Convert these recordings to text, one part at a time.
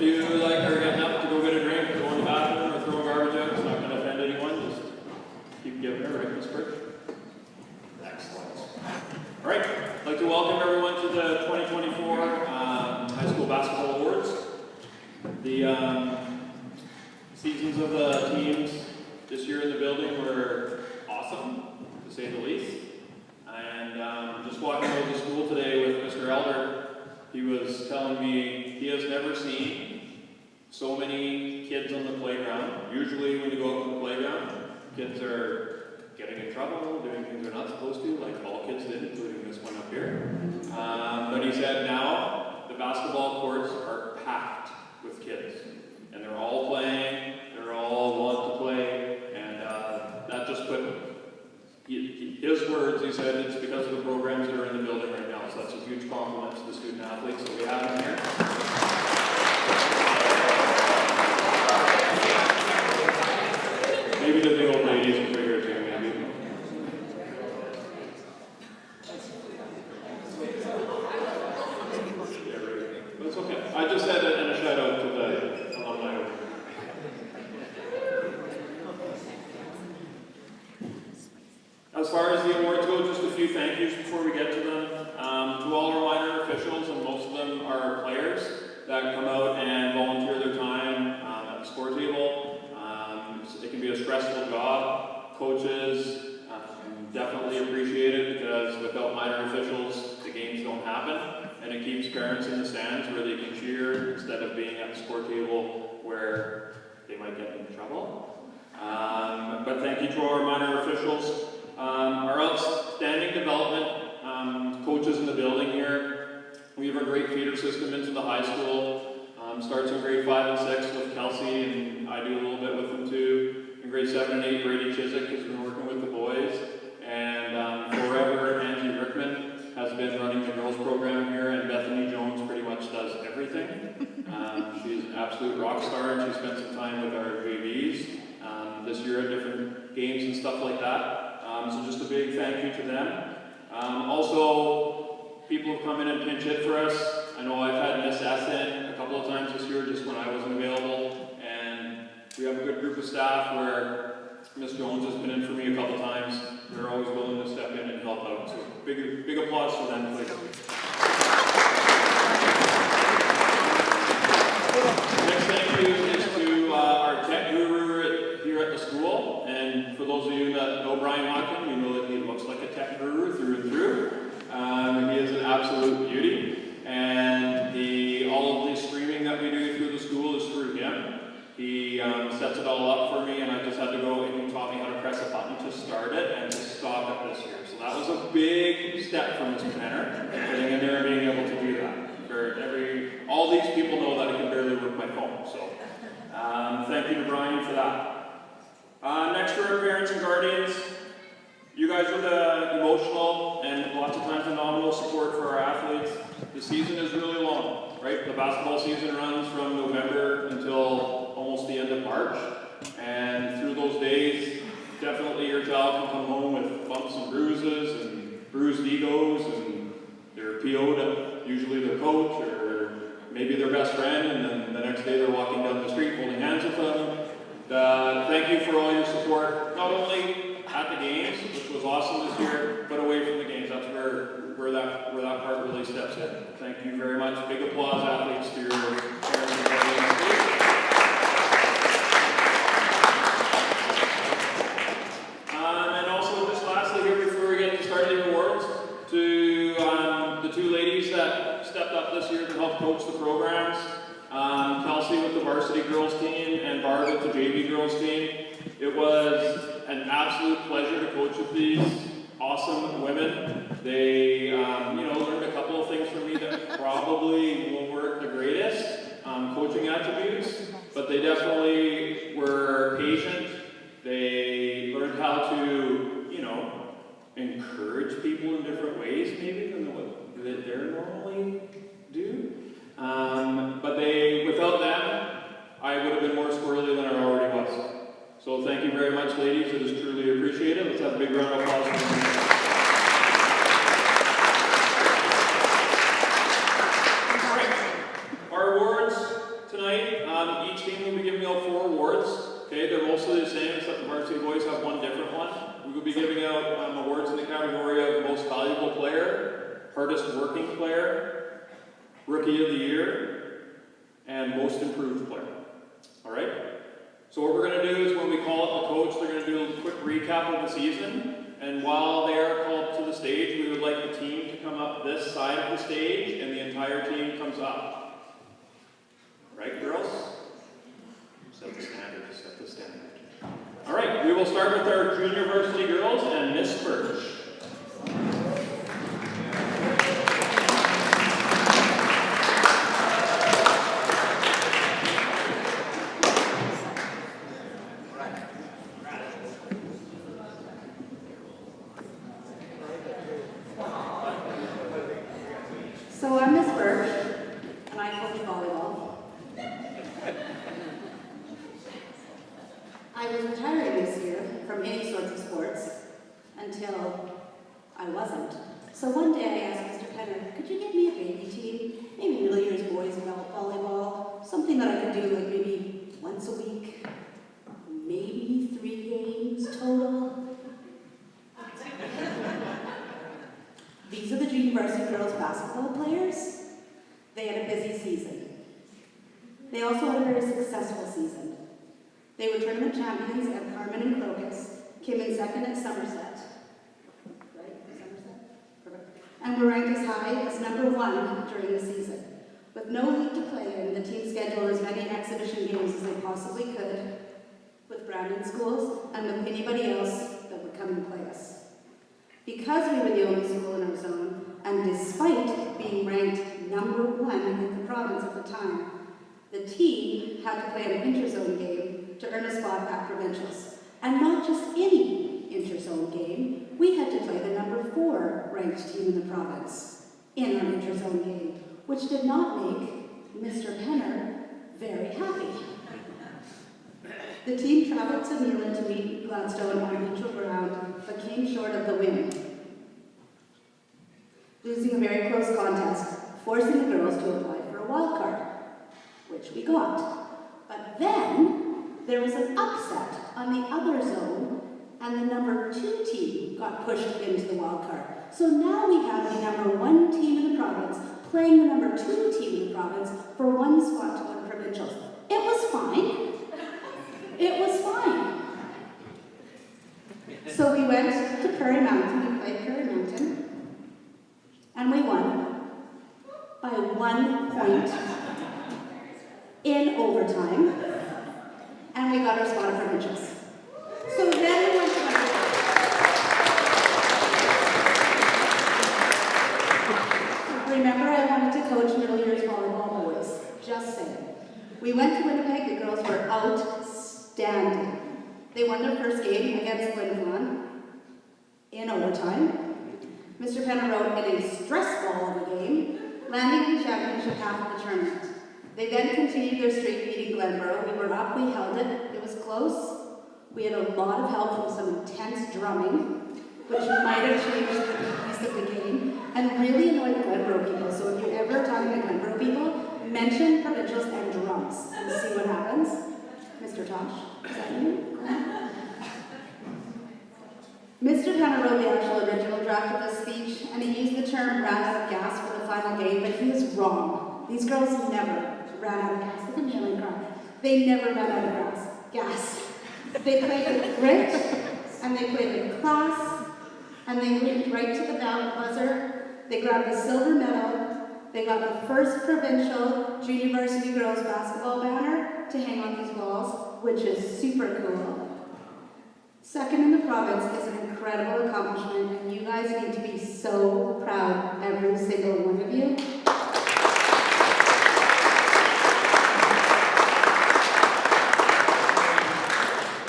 you like are getting up to go get a drink, go in the bathroom, or throw garbage out, it's not going to offend anyone. Just keep giving her, right, Miss Birch? Excellent. All right, I'd like to welcome everyone to the 2024 High School Basketball Awards. The seasons of the teams this year in the building were awesome, to say the least. And just walking out of the school today with Mr. Elder, he was telling me he has never seen so many kids on the playground. Usually when you go out on the playground, kids are getting in trouble, doing things they're not supposed to, like all kids did, including this one up here. But he said now the basketball courts are packed with kids. And they're all playing, they're all want to play, and that just put, his words, he said, it's because of the programs that are in the building right now. So that's a huge compliment to the student athletes that we have in here. Maybe the big old ladies are bigger too, maybe. But it's okay. I just had a shout out to the alumni over here. As far as the awards go, just a few thank yous before we get to them. To all our minor officials, and most of them are players that come out and volunteer their time at the score table. It can be a stressful job. Coaches definitely appreciate it because without minor officials, the games don't happen. And it keeps parents in the stands where they can cheer instead of being at the score table where they might get in trouble. But thank you to our minor officials. Our outstanding development coaches in the building here. We have a great feeder system into the high school. Starts in grade 5 and 6 with Kelsey, and I do a little bit with them too. In grade 7 and 8, Brady Chiswick has been working with the boys. And forever, Angie Rickman has been running the girls program here, and Bethany Jones pretty much does everything. She's an absolute rock star, and she spent some time with our JVs this year at different games and stuff like that. So just a big thank you to them. Also, people have come in and pinch hit for us. I know I've had Miss S in a couple of times this year just when I wasn't available. And we have a good group of staff where Miss Jones has been in for me a couple of times. They're always willing to step in and help out. So big applause for them, please. Next thank you is to our tech guru here at the school. And for those of you that know Brian Hawkin, you know that he looks like a tech guru through and through. He is an absolute beauty. And all of the streaming that we do through the school is through him. He sets it all up for me, and I just had to go and he taught me how to press a button to start it and to stop it this year. So that was a big step for Mr. Tanner, getting in there and being able to do that. All these people know that I can barely work my phone, so thank you to Brian for that. Next to our parents and guardians, you guys are the emotional and lots of times the nominal support for our athletes. The season is really long, right? The basketball season runs from November until almost the end of March. And through those days, definitely your child can come home with bumps and bruises and bruised egos, and they're PO'd, usually their coach or maybe their best friend, and then the next day they're walking down the street holding hands with them. Thank you for all your support, not only at the games, which was awesome this year, but away from the games. That's where that part really steps in. Thank you very much. Big applause, athletes, to your parents and guardians. And also, just lastly here before we get to starting the awards, to the two ladies that stepped up this year to help coach the programs. Kelsey with the varsity girls team and Barb with the JV girls team. It was an absolute pleasure to coach with these awesome women. They, learned a couple of things from me that probably weren't the greatest coaching attributes, but they definitely were patient. They learned how to, encourage people in different ways, maybe than what they normally do. But without them, I would have been more squirrely than I already was. So thank you very much, ladies. It is truly appreciated. Let's have a big round of applause for them. All right. Our awards tonight Rookie of the Year, and Most Improved Player. All right? So what we're going to do is when we call up the coach, they're going to do a quick recap of the season. And while they are called to the stage, we would like the team to come up this side of the stage, and the entire team comes up. Right, girls? Set the standard, set the standard. All right, we will start with our junior varsity girls and Miss Birch. So I'm Miss Birch, and I coach volleyball. I was retiring this year from any sorts of sports until I wasn't. So one day I asked Mr. Penner, could you get me a baby team? Maybe middle years boys volleyball, something that I could do like maybe once a week, maybe 3 games total. These are the junior varsity girls basketball players. They had a busy season. They also had a very successful season. They were tournament champions at Carmen and Crocus, came in second at Somerset. Right? Somerset? Perfect. And were ranked as high as #1 during the season. With no league to play in, the team scheduled as many exhibition games as they possibly could with Brandon schools and with anybody else that would come and play us. Because we were the only school in our zone, and despite being ranked #1 in the province at the time, the team had to play an interzone game to earn a spot at provincials. And not just any interzone game, we had to play the #4 ranked team in the province in our interzone game, which did not make Mr. Penner very happy. The team traveled to Newland to meet Gladstone on neutral ground, but came short of the win, losing a very close contest, forcing the girls to apply for a wild card, which we got. But then there was an upset on the other zone, and the #2 team got pushed into the wild card. So now we have the #1 team in the province playing the #2 team in the province for one spot to win provincials. It was fine. It was fine. So we went to Prairie Mountain, we played Prairie Mountain, and we won by 1 point in overtime, and we got our spot at provincials. So then we went to remember, I wanted to coach middle years volleyball boys, just saying. We went to Winnipeg, the girls were outstanding. They won their first game against Lincoln in overtime. Mr. Penner wrote in a stress ball of a game, landing in the championship half of the tournament. They then continued their streak beating Glenborough. We were up, we held it, it was close. We had a lot of help from some intense drumming, which might have changed the piece of the game, and really annoyed the Glenborough people. So if you're ever talking to Glenborough people, mention provincials and drums and see what happens. Mr. Tosh, is that you? Mr. Penner wrote the actual original draft of this speech, and he used the term ran out of gas for the final game, but he was wrong. These girls never ran out of gas. Look at me, I'm crying. They never ran out of gas. They played with grit, and they played with class, and they went right to the buzzer. They grabbed the silver medal. They got the first provincial junior varsity girls basketball banner to hang on these walls, which is super cool. Second in the province is an incredible accomplishment, and you guys need to be so proud, every single one of you.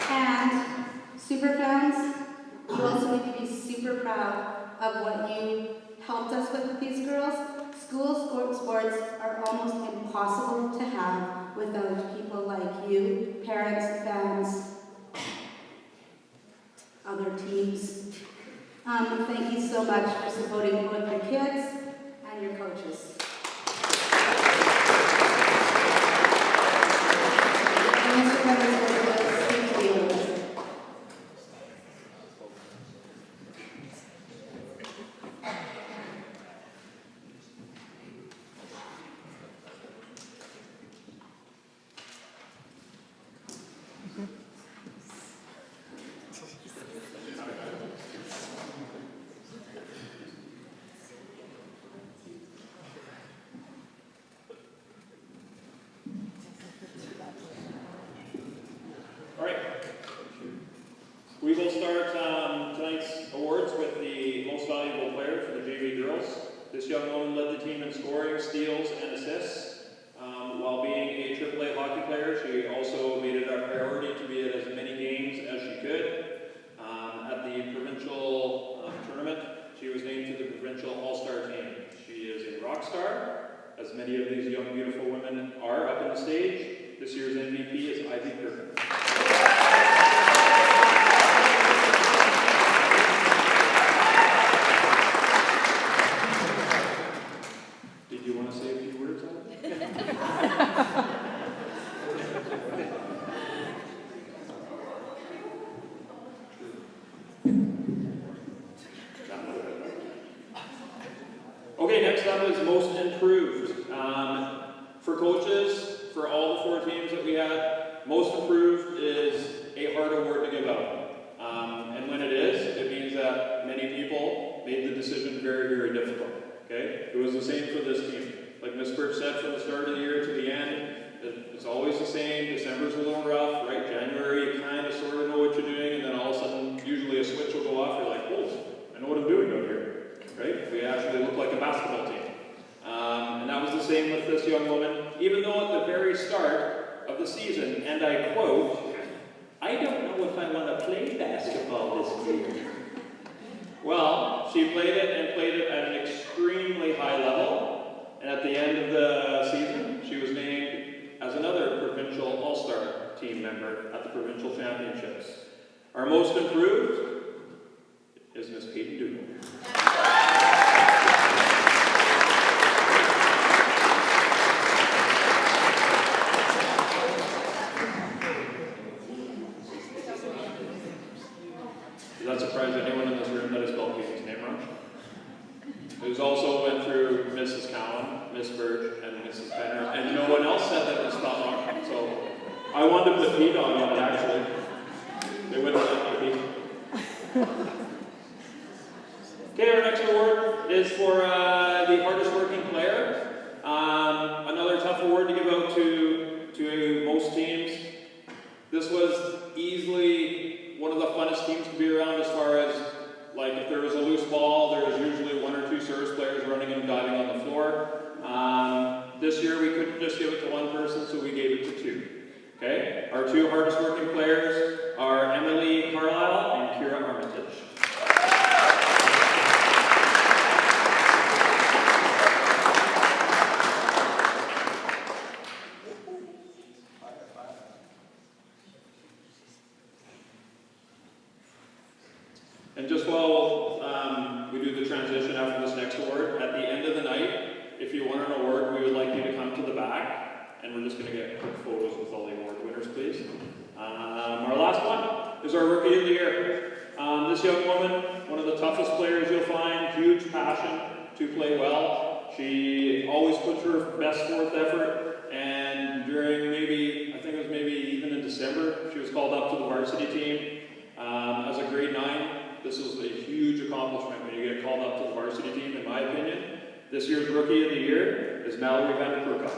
And super fans, you also need to be super proud of what you helped us with these girls. School sports are almost impossible to have without people like you, parents, fans, other teams. Thank you so much for supporting both your kids and your coaches. And Mr. Penner's will speak to you. young, beautiful women are up on the stage. This year's MVP is Ivy Perkins. Did you want to say a few words on it? Okay, next up is most improved. For coaches, for all the 4 teams that we had, most improved is a hard award to give out. And when it is, it means that many people made the decision very, very difficult. Okay? It was the same for this team. Like Ms. Birch said, from the start of the year to the end, it's always the same. December's a little rough, right? January, you kind of sort of know what you're doing, and then all of a sudden, usually a switch will go off. You're like, oh, I know what I'm doing out here. Right? We actually look like a basketball team. And that was the same with this young woman. Even though at the very start of the season, and I quote, "I don't know if I want to play basketball this year." Well, she played it and played it at an extremely high level. And at the end of the season, she was named as another provincial all-star team member at the provincial championships. Our most improved is Miss Peyton Dugal. Does that surprise anyone in this room that I spelled Peyton's name wrong? It also went through Mrs. Cowan, Miss Birch, and Mrs. Penner, and no one else said that it was spelled wrong. So I wanted to put Pete on it, actually. They wouldn't let me Pete. Okay, our next award is for the hardest working player. Another tough award to give out to most teams. This was easily one of the funnest teams to be around as far as, like, if there was a loose ball, there was usually 1 or 2 service players running and diving on the floor. This year we couldn't just give it to 1 person, so we gave it to 2. Okay? Our 2 hardest working players are Emily Carlisle and Kira Armitage. And just while we do the transition after this next award, at the end of the night, if you want an award, we would like you to come to the back, and we're just going to get quick photos with all the award winners, please. Our last one is our Rookie of the Year. This young woman, one of the toughest players you'll find, huge passion to play well. She always puts her best forth effort, and during maybe, I think it was maybe even in December, she was called up to the varsity team as a grade 9. This was a huge accomplishment when you get called up to the varsity team, in my opinion. This year's Rookie of the Year is Mallory Van der Kerkhoff.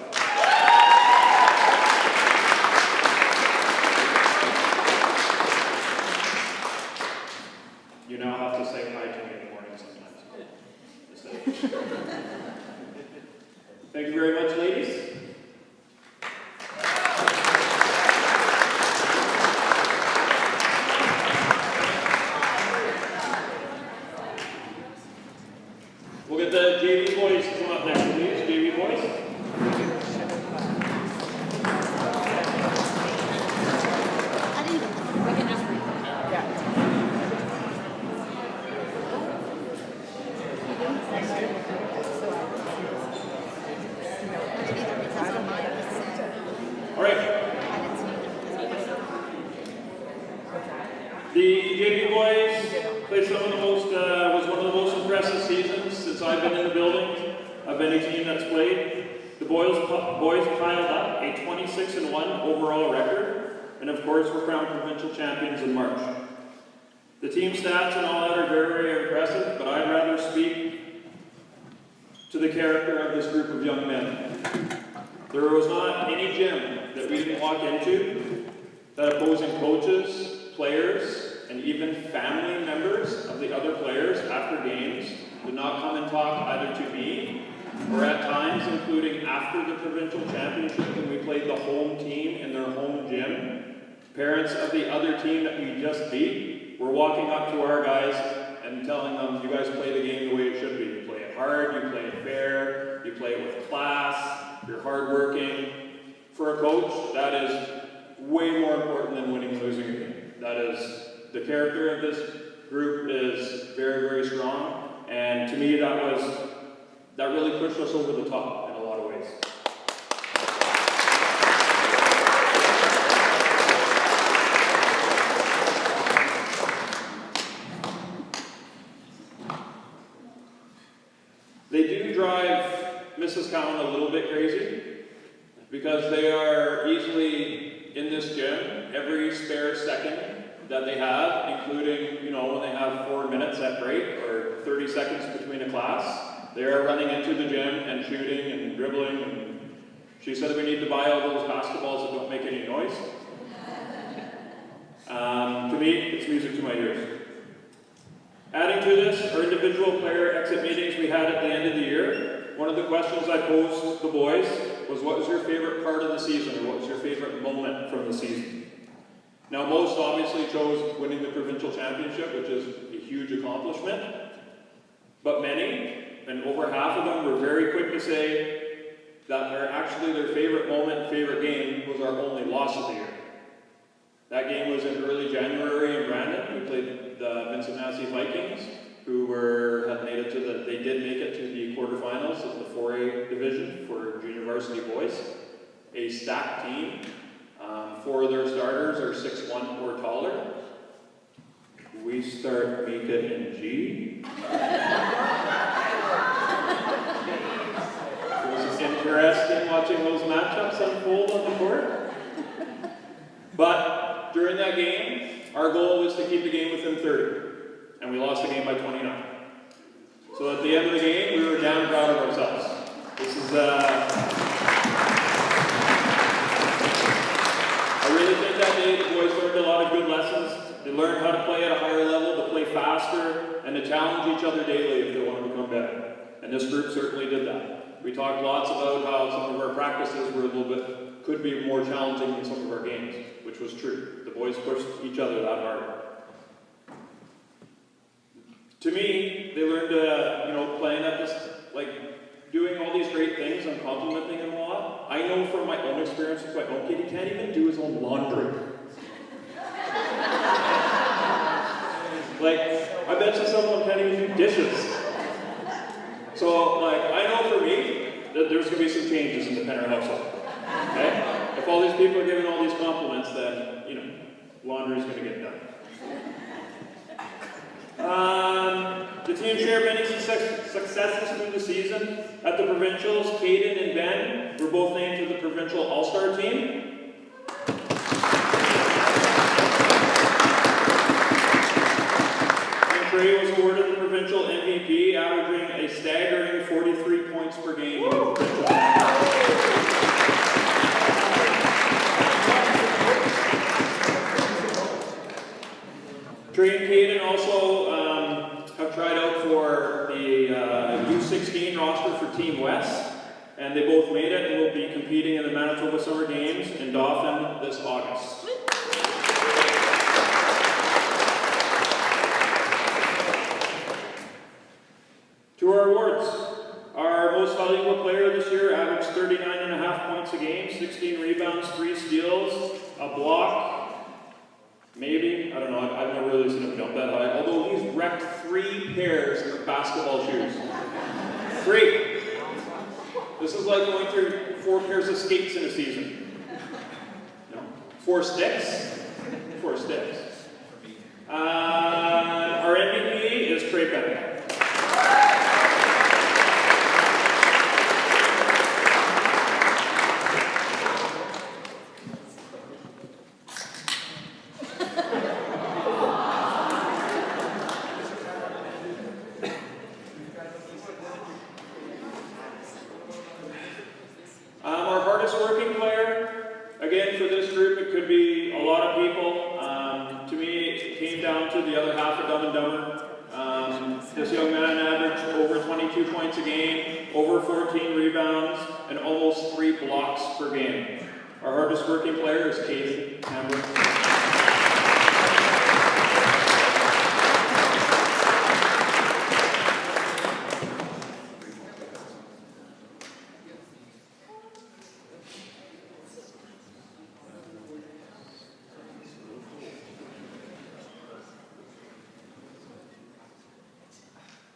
You now have to say hi to me in the morning sometimes. Thank you very much, ladies. We'll get the JV boys to come up next, please. JV boys. All right. The JV boys played some of the most, was one of the most impressive seasons since I've been in the building of any team that's played. The boys piled up a 26-1 overall record, and of course were crowned provincial champions in March. The team stats and all that are very, very impressive, but I'd rather speak to the character of this group of young men. There was not any gym that we didn't walk into that opposing coaches, players, and even family members of the other players after games did not come and talk either to me or at times, including after the provincial championship when we played the home team in their home gym. Parents of the other team that we just beat were walking up to our guys and telling them, you guys play the game the way it should be. You play it hard, you play it fair, you play it with class. you're hardworking. For a coach, that is way more important than winning and losing a game. That is, the character of this group is very, very strong, and to me that really pushed us over the top in a lot of ways. They do drive Mrs. Cowan a little bit crazy because they are easily in this gym every spare second that they have, including, when they have 4 minutes at break or 30 seconds between a class. They are running into the gym and shooting and dribbling. And she said we need to buy all those basketballs that don't make any noise. To me, it's music to my ears. Adding to this, our individual player exit meetings we had at the end of the year, one of the questions I posed the boys was, what was your favorite part of the season, or what was your favorite moment from the season? Now, most obviously chose winning the provincial championship, which is a huge accomplishment, but many, and over half of them, were very quick to say that their favorite moment, favorite game was our only loss of the year. That game was in early January in Brandon. We played the Vincent Massey Vikings, who they did make it to the quarterfinals of the 4A division for junior varsity boys. A stacked team. 4 of their starters are 6'1" or taller. We start Mika in G. It was interesting watching those matchups unfold on the court. But during that game, our goal was to keep the game within 30, and we lost the game by 29. So at the end of the game, we were damn proud of ourselves. I really think that day the boys learned a lot of good lessons. They learned how to play at a higher level, to play faster, and to challenge each other daily if they want to become better. And this group certainly did that. We talked lots about how some of our practices could be more challenging than some of our games, which was true. The boys pushed each other that hard. To me, they learned, playing at this, doing all these great things and complimenting them a lot. I know from my own experience with my own kid, he can't even do his own laundry. I bet you some of them can't even do dishes. So, I know for me, that there's going to be some changes in the Penner household. Okay? If all these people are giving all these compliments, then, laundry's going to get done. The team shared many successes through the season. At the provincials, Caden and Ben were both named to the provincial all-star team. And Trey was awarded the provincial MVP, averaging a staggering 43 points per game in the provincial championship. Trey and Caden also have tried out for the U16 roster for Team West, and they both made it and will be competing in the Manitoba Summer Games in Dauphin this August. To our awards. Our most valuable player this year averaged 39.5 points a game, 16 rebounds, 3 steals, a block. Maybe, I don't know, I've never really seen him jump that high, although he's wrecked 3 pairs of basketball shoes. 3! This is like going through 4 pairs of skates in a season. No. 4 sticks? 4 sticks. Our MVP is Trey Penner. Our hardest working player, again for this group it could be a lot of people. To me it came down to the other half of Dumb and Dumber. This young man averaged over 22 points a game, over 14 rebounds, and almost 3 blocks per game. Our hardest working player is Caden Hamburg.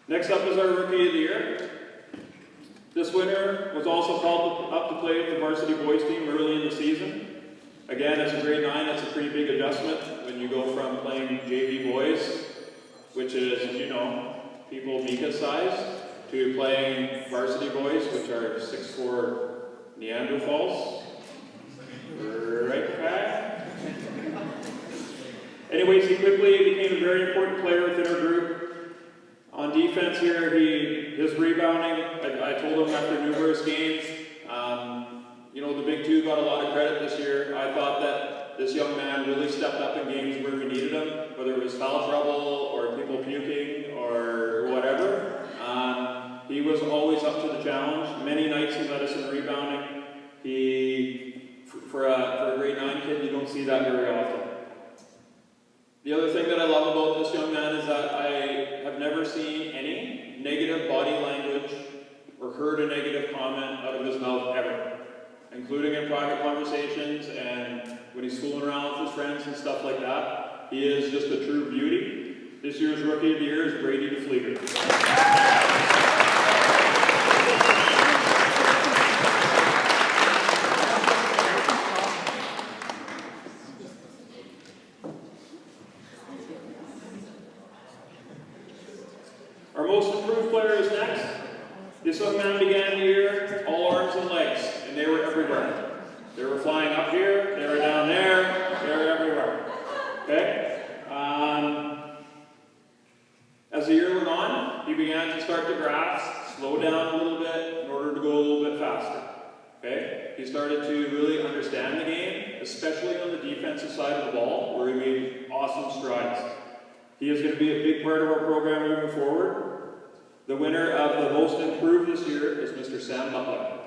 Next up is our Rookie of the Year. This winner was also called up to play with the varsity boys team early in the season. Again, as a grade 9, that's a pretty big adjustment when you go from playing JV boys, which is, you know, people Mika's size, to playing varsity boys, which are 6'4" Neanderthals. Right back. Anyways, he quickly became a very important player within our group. On defense here, his rebounding, I told him after numerous games, you know, the big two got a lot of credit this year. I thought that this young man really stepped up in games where we needed him, whether it was foul trouble or people puking or whatever. He was always up to the challenge. Many nights he led us in rebounding. For a grade 9 kid, you don't see that very often. The other thing that I love about this young man is that I have never seen any negative body language or heard a negative comment out of his mouth ever, including in private conversations and when he's fooling around with his friends and stuff like that. He is just a true beauty. This year's Rookie of the Year is Brady DeFleeger. Our most improved player is next. This young man began the year all arms and legs, and they were everywhere. They were flying up here, they were down there, they were everywhere. Okay? As the year went on, he began to start to grasp, slow down a little bit in order to go a little bit faster. Okay? He started to really understand the game, especially on the defensive side of the ball, where he made awesome strides. He is going to be a big part of our program moving forward. The winner of the most improved this year is Mr. Sam Butler.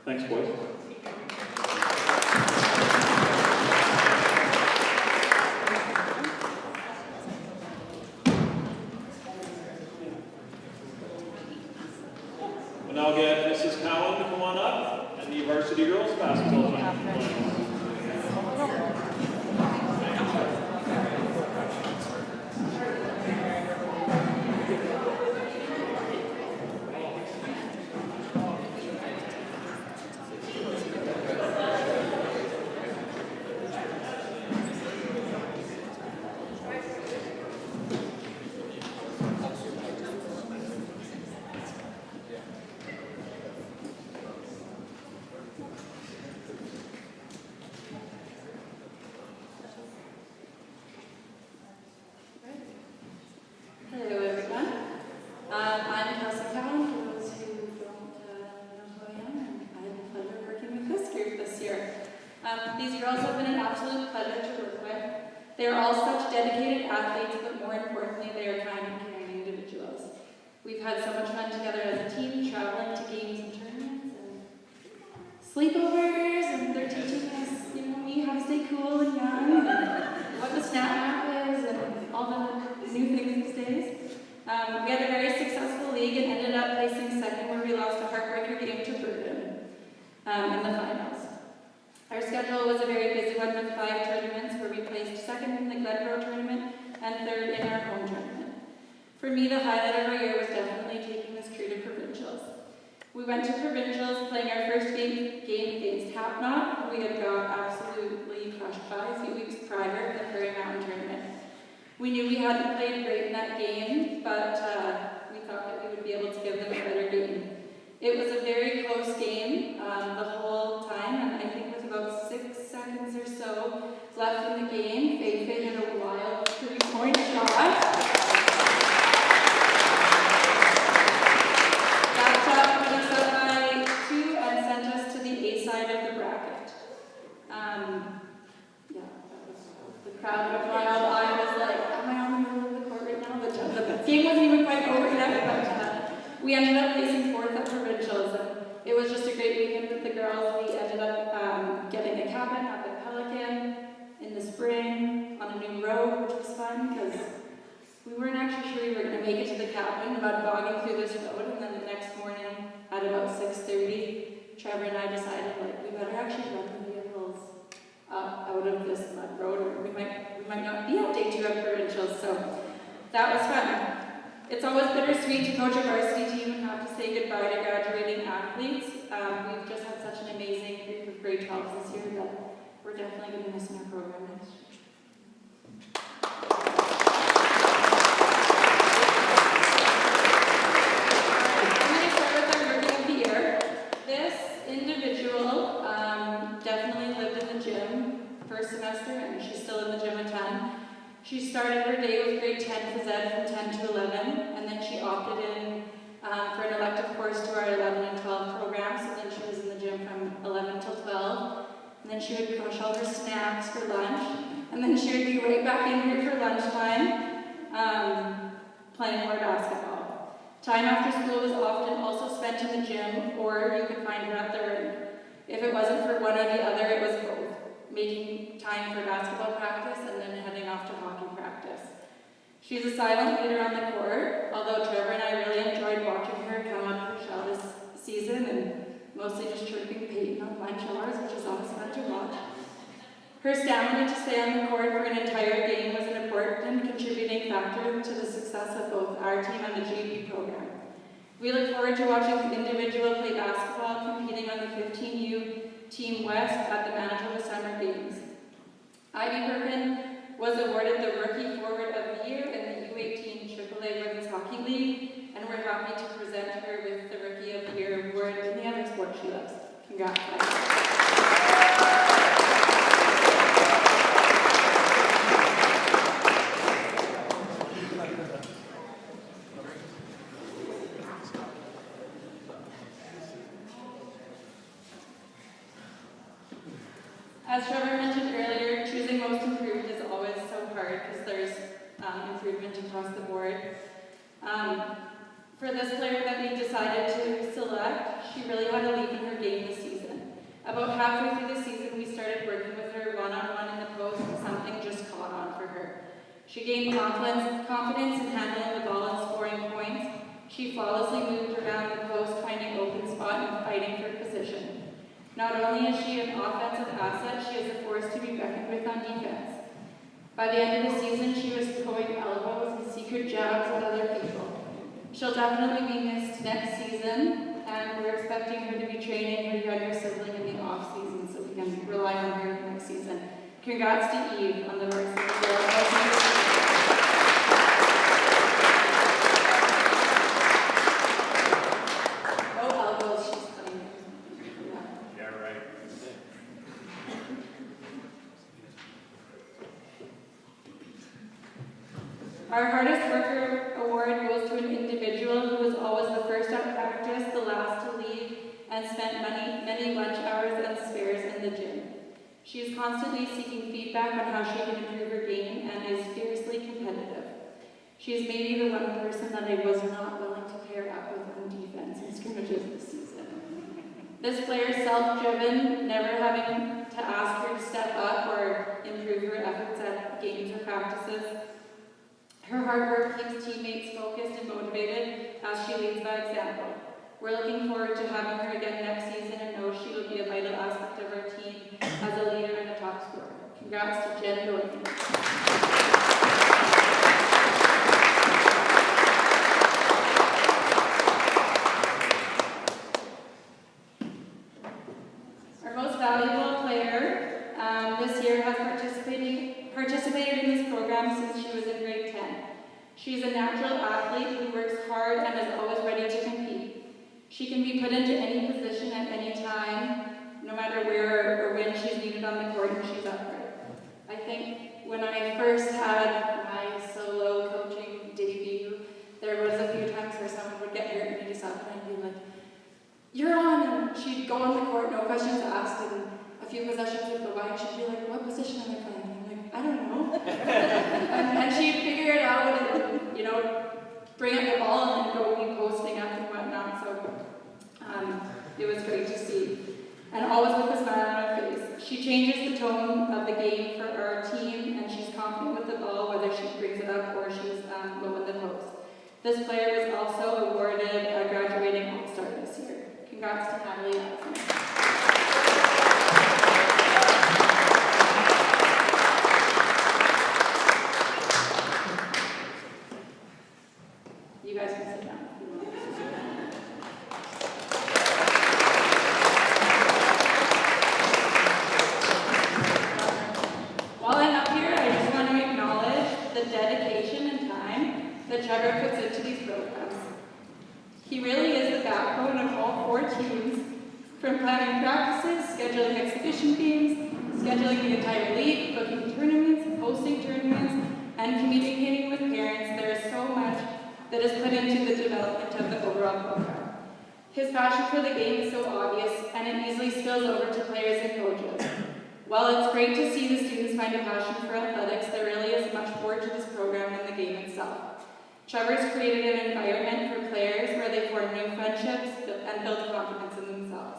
Thanks, boys. And I'll get Mrs. Cowan to come on up and the varsity girls basketball team. These girls have been an absolute pleasure to work with. They are all such dedicated athletes, but more importantly, they are kind and caring individuals. We've had so much fun together as a team, traveling to games and tournaments and sleepovers, and they're teaching us, you know, how to stay cool and young, and what the snap map is, and all the new things these days. We had a very successful league and ended up placing second, where we lost a heartbreaker game to Burden in the finals. Our schedule was a very busy one with 5 tournaments, where we placed second in the Glenboro tournament and third in our home tournament. For me, the highlight of our year was definitely taking this crew to provincials. We went to provincials playing our first game against Hapnot, who we had got absolutely crushed by a few weeks prior in the Prairie Mountain tournament. We knew we hadn't played great in that game, but we thought that we would be able to give them a better game. It was a very close game the whole time, and I think with about 6 seconds or so left in the game, Faye hit a wild 3-point shot. That shot put us up by 2 and sent us to the A side of the bracket. Yeah, the crowd went wild. I was like, am I on the middle of the court right now? The game wasn't even quite over yet, but we ended up placing 4th at provincials, and it was just a great weekend with the girls. We ended up getting a cabin up at Pelican in the spring on a new road, which was fun because we weren't actually sure we were going to make it to the cabin, but bogging through this road, and then the next morning at about 6:30, Trevor and I decided, like, we better actually run the out of this mud road, or we might not be at day 2 at provincials, so that was fun. It's always bittersweet to coach a varsity team and have to say goodbye to graduating athletes. We've just had such an amazing group of grade 12s this year that we're definitely going to miss in our program next year. I'm going to start with our rookie of the year. This individual definitely lived in the gym first semester, and she's still in the gym at 10. She started her day with grade 10 phys ed from 10 to 11, and then she opted in for an elective course to our 11 and 12 program, so then she was in the gym from 11 till 12, and then she would crush all her snacks for lunch, and then she would be right back in here for lunchtime, playing more basketball. Time after school was often also spent in the gym, or you could find her at the rink. If it wasn't for one or the other, it was both, making time for basketball practice and then heading off to hockey practice. She's a silent leader on the court, although Trevor and I really enjoyed watching her come out of her shell this season and mostly just chirping Peyton on lunch hours, which is always fun to watch. Her stamina to stay on the court for an entire game was an important contributing factor to the success of both our team and the JV program. We look forward to watching the individual play basketball, competing on the 15U Team West at the Manitoba Summer Games. Ivy Perkin was awarded the Rookie Forward of the Year in the U18 AAA Women's Hockey League, and we're happy to present her with the Rookie of the Year award in the other sport she loves. Congrats, Ivy. As Trevor mentioned earlier, choosing most improved is always so hard because there's improvement across the board. For this player that we decided to select, she really had a leap in her game this season. About halfway through the season, we started working with her one-on-one in the post, and something just caught on for her. She gained confidence in handling the ball and scoring points. She flawlessly moved around the post, finding open spot and fighting for position. Not only is she an offensive asset, she is a force to be reckoned with on defense. By the end of the season, she was throwing elbows and secret jabs at other people. She'll definitely be missed next season, and we're expecting her to be training her younger sibling in the off-season, so we can rely on her next season. Congrats to Eve on the varsity girls. Our hardest worker award goes to an individual who was always the first at practice, the last to leave, and spent many lunch hours and spares in the gym. She is constantly seeking feedback on how she can improve her game and is fiercely competitive. She is maybe the one person that I was not willing to pair up with on defense in scrimmages this season. This player is self-driven, never having to ask her to step up or improve her efforts at games or practices. Her hard work keeps teammates focused and motivated as she leads by example. We're looking forward to having her again next season and know she will be a vital aspect of our team as a leader and a top scorer. Congrats to Jen Dorgan. Our most valuable player this year has participated in this program since she was in grade 10. She's a natural athlete who works hard and is always ready to compete. She can be put into any position at any time, no matter where or when she's needed on the court, and she's up for it. I think when I first had my solo coaching debut, there was a few times where someone would get hurt and I'd just up and I'd be like, "You're on!" And she'd go on the court, no questions asked, and a few possessions would go by and she'd be like, "What position am I playing?" And I'm like, "I don't know." and she'd figure it out and, bring up the ball and then go be posting up and whatnot. So it was great to see. And always with a smile on her face. She changes the tone of the game for our team, and she's confident with the ball, whether she brings it up or she's low in the post. This player was also awarded a graduating All-Star this year. Congrats to Natalie Allison. dedication and time that Trevor puts into these programs. He really is the backbone of all 4 teams, from planning practices, scheduling exhibition games, scheduling the entire league, booking tournaments, hosting tournaments, and communicating with parents. There is so much that is put into the development of the overall program. His passion for the game is so obvious, and it easily spills over to players and coaches. While it's great to see the students find a passion for athletics, there really is much more to this program than the game itself. Trevor's created an environment for players where they form new friendships and build confidence in themselves.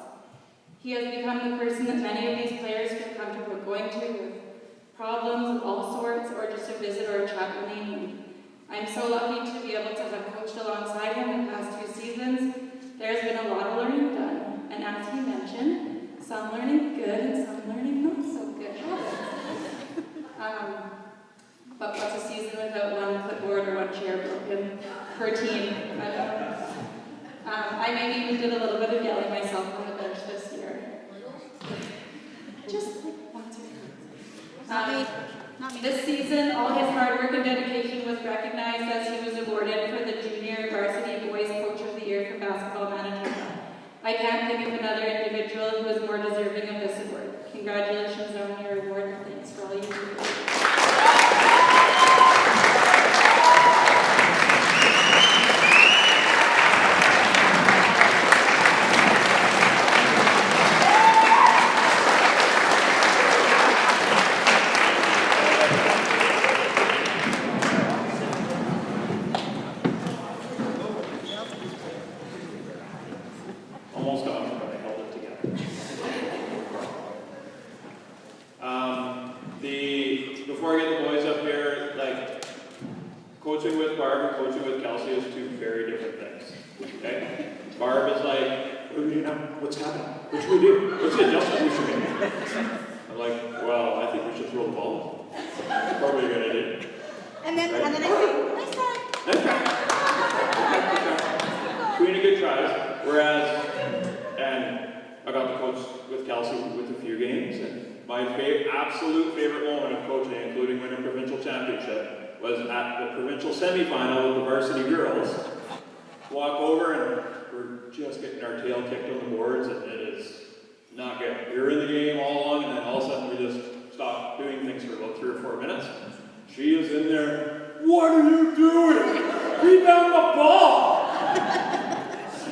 He has become the person that many of these players feel comfortable going to with problems of all sorts, or just a visit or a chat when they need. I'm so lucky to be able to have coached alongside him the past 2 seasons. There's been a lot of learning done, and as he mentioned, some learning good and some learning not so good habits. But what's a season without one clipboard or one chair broken per team? I maybe even did a little bit of yelling myself on the bench this year. Just like once or twice. This season, all his hard work and dedication was recognized as he was awarded for the Junior Varsity Boys Coach of the Year for Basketball Manitoba. I can't think of another individual who is more deserving of this award. Congratulations on your award, and thanks for all you do. Almost done, but I held it together. Before I get the boys up here, like, coaching with Barb and coaching with Kelsey is 2 very different things. Okay? Barb is like, what do we do now? What's happening? What should we do? What's the adjustment we should make? I'm like, well, I think we should throw the ball. That's probably a good idea. And then, Right? and then I say, nice try. Nice try. Queen of good tries. Whereas, and I got to coach with Kelsey with a few games, and my absolute favorite moment of coaching, including winning a provincial championship, was at the provincial semifinal with the varsity girls. Walk over and we're just getting our tail kicked on the boards, and it is not good. We were in the game all along, and then all of a sudden we just stopped doing things for about 3 or 4 minutes. She is in there, what are you doing? Rebound the ball! I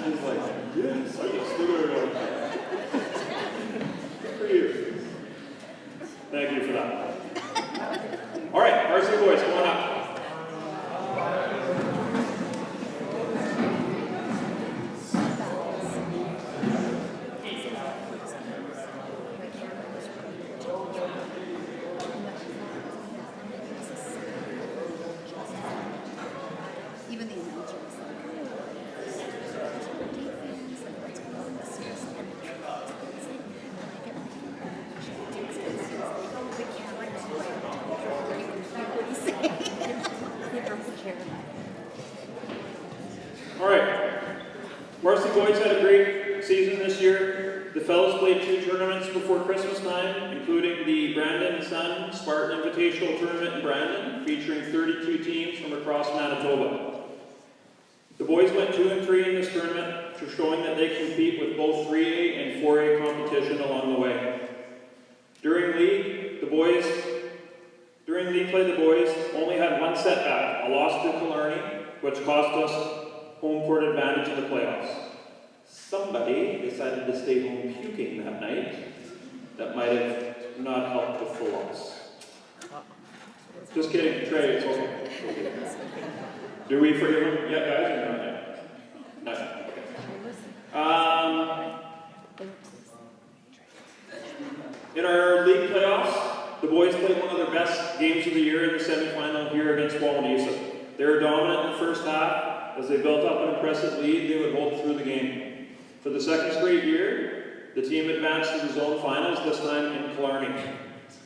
was like, yes, I just stood there going, good for you. Thank you for that. All right, varsity boys, come on up. Even the announcer was All right, varsity boys had a great season this year. The fellows played 2 tournaments before Christmas time, including the Brandon Sun Spartan Invitational Tournament in Brandon, featuring 32 teams from across Manitoba. The boys went 2 and 3 in this tournament, showing that they compete with both 3A and 4A competition along the way. During league play, the boys only had 1 setback, a loss to Killarney, which cost us home court advantage in the playoffs. Somebody decided to stay home puking that night. That might have not helped with the loss. Just kidding, Trey, it's okay. Do we forgive him yet, guys, or not yet? Not yet, okay. In our league playoffs, the boys played one of their best games of the year in the semifinal here against Wallenesa. They were dominant in the first half. As they built up an impressive lead, they would hold through the game. For the 2nd straight year, the team advanced to the zone finals, this time in Killarney.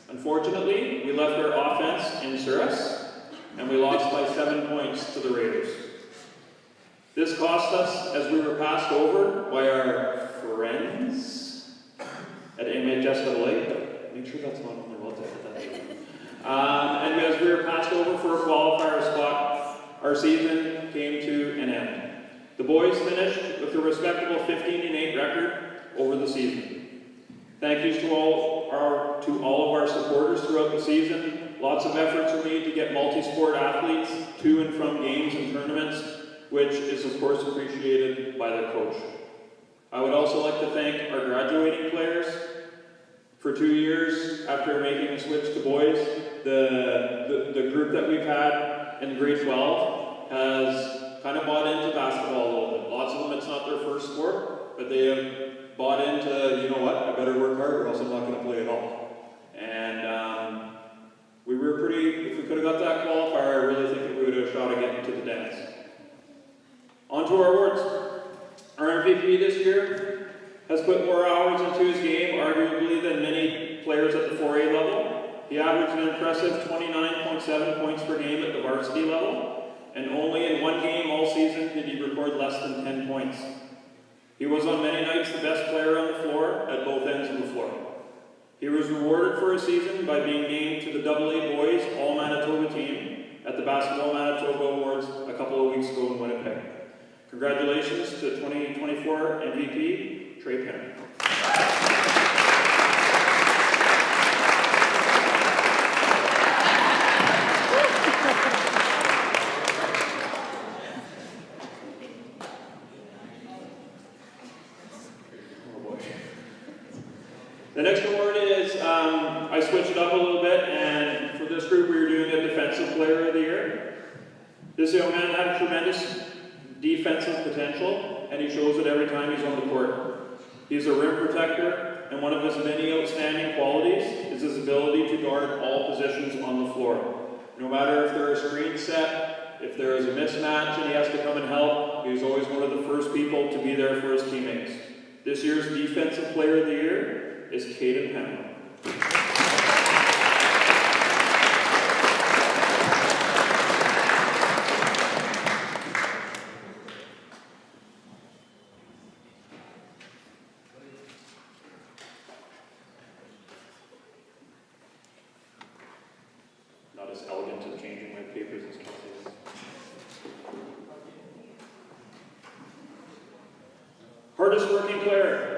Unfortunately, we left our offense in Souris, and we lost by 7 points to the Raiders. This cost us as we were passed over by our friends at MHSAA. Make sure that's not on their website. And as we were passed over for a qualifier spot, our season came to an end. The boys finished with a respectable 15-8 record over the season. Thank yous to all of our supporters throughout the season. Lots of efforts were made to get multi-sport athletes to and from games and tournaments, which is of course appreciated by their coach. I would also like to thank our graduating players. For 2 years after making the switch to boys, the group that we've had in grade 12 has kind of bought into basketball a little bit. Lots of them, it's not their first sport, but they have bought into, you know what, I better work hard or else I'm not going to play at all. And we were pretty, if we could have got that qualifier, I really think that we would have shot at getting to the dance. On to our awards. Our MVP this year has put more hours into his game, arguably, than many players at the 4A level. He averaged an impressive 29.7 points per game at the varsity level, and only in one game all season did he record less than 10 points. He was on many nights the best player on the floor at both ends of the floor. He was rewarded for his season by being named to the AA Boys All-Manitoba team at the Basketball Manitoba Awards a couple of weeks ago in Winnipeg. Congratulations to 2024 MVP, Trey Penn. The next award is, I switched it up a little bit, and for this group we were doing a Defensive Player of the Year. This young man had tremendous defensive potential, and he shows it every time he's on the court. He's a rim protector, and one of his many outstanding qualities is his ability to guard all positions on the floor. No matter if there are screens set, if there is a mismatch and he has to come and help, he's always one of the first people to be there for his teammates. This year's Defensive Player of the Year is Caden Pamela. Not as elegant as changing my papers as Kelsey is. Hardest working player.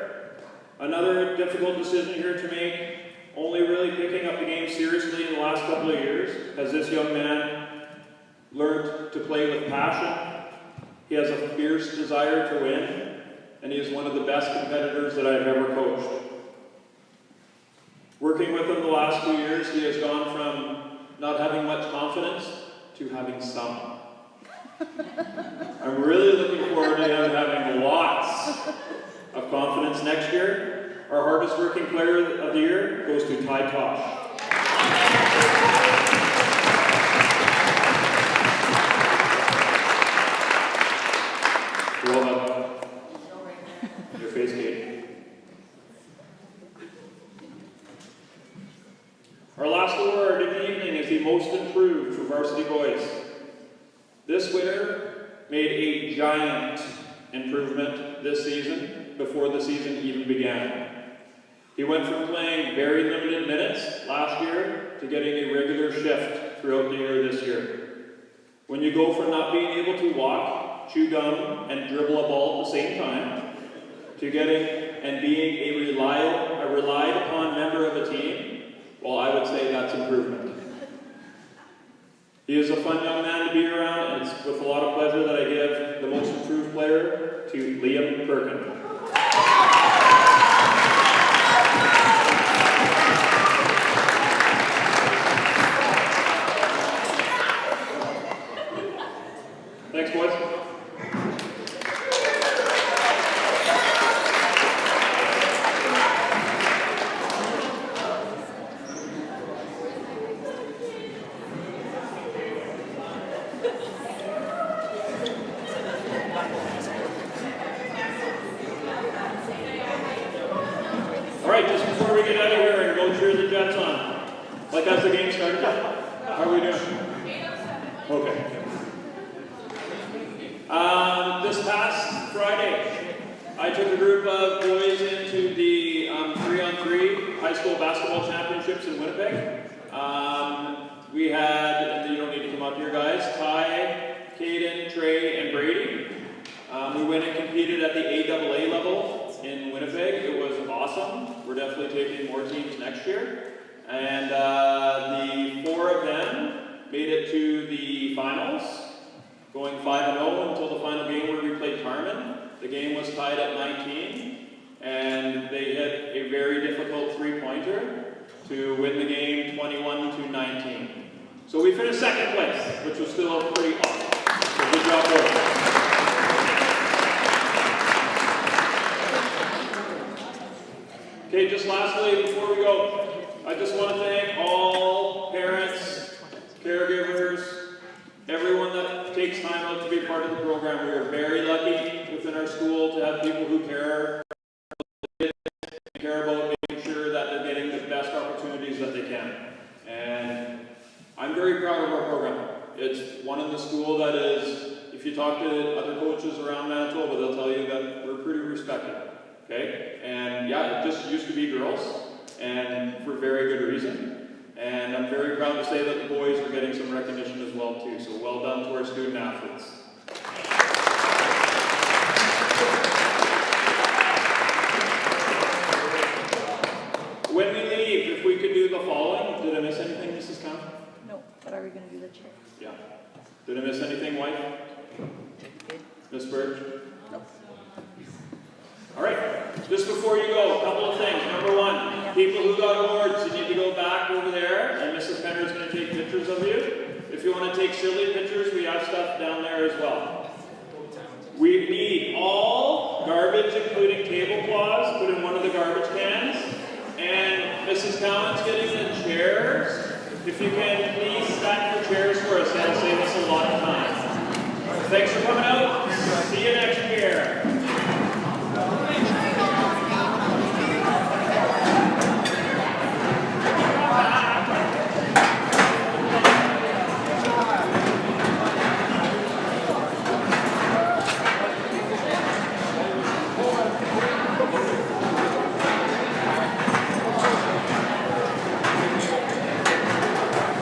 Another difficult decision here to make. Only really picking up the game seriously in the last couple of years has this young man learned to play with passion. He has a fierce desire to win, and he is one of the best competitors that I've ever coached. Working with him the last 2 years, he has gone from not having much confidence to having some. I'm really looking forward to him having lots of confidence next year. Our hardest working player of the year goes to Ty Tosh. Well done. Your face, Kate. Our last award of the evening is the Most Improved for Varsity Boys. This winner made a giant improvement this season before the season even began. He went from playing very limited minutes last year to getting a regular shift throughout the year this year. When you go from not being able to walk, chew gum, and dribble a ball at the same time, to getting and being a relied upon member of a team, well, I would say that's improvement. He is a fun young man to be around, and it's with a lot of pleasure that I give the Most Improved Player to Liam Perkin. Thanks, boys. All right, just before we get out of here and go cheer the Jets on, like as the game started, how are we doing? Okay. This past Friday, I took a group of boys into the 3-on-3 high school basketball championships in Winnipeg. we had, and you don't need to come up here guys, Ty, Caden, Trey, and Brady. We went and competed at the AAA level in Winnipeg. It was awesome. We're definitely taking more teams next year. And the 4 of them made it to the finals, going 5-0 until the final game where we played Carmen. The game was tied at 19, and they hit a very difficult 3-pointer to win the game 21-19. So we finished 2nd place, which was still pretty awesome. So good job, boys. Okay, just lastly, before we go, I just want to thank all parents, caregivers, everyone that takes time out to be part of the program. We are very lucky within our school to have people who care about making sure that they're getting the best opportunities that they can. And I'm very proud of our program. It's one in the school that is, if you talk to other coaches around Manitoba, they'll tell you that we're pretty respected. Okay? And yeah, it just used to be girls, and for very good reason. And I'm very proud to say that the boys are getting some recognition as well too. So well done to our student athletes. When we leave, if we could do the following. Did I miss anything, Mrs. Khan? No, but are we going to do the chair? Yeah. Did I miss anything, wife? Miss Birch? No. All right, just before you go, a couple of things. Number 1, people who got awards, you need to go back over there, and Mrs. Penner is going to take pictures of you. If you want to take silly pictures, we have stuff down there as well. We need all garbage, including tablecloths, put in one of the garbage cans. And Mrs. Cowan's getting the chairs. If you can please stack the chairs for us, that'll save us a lot of time. Thanks for coming out.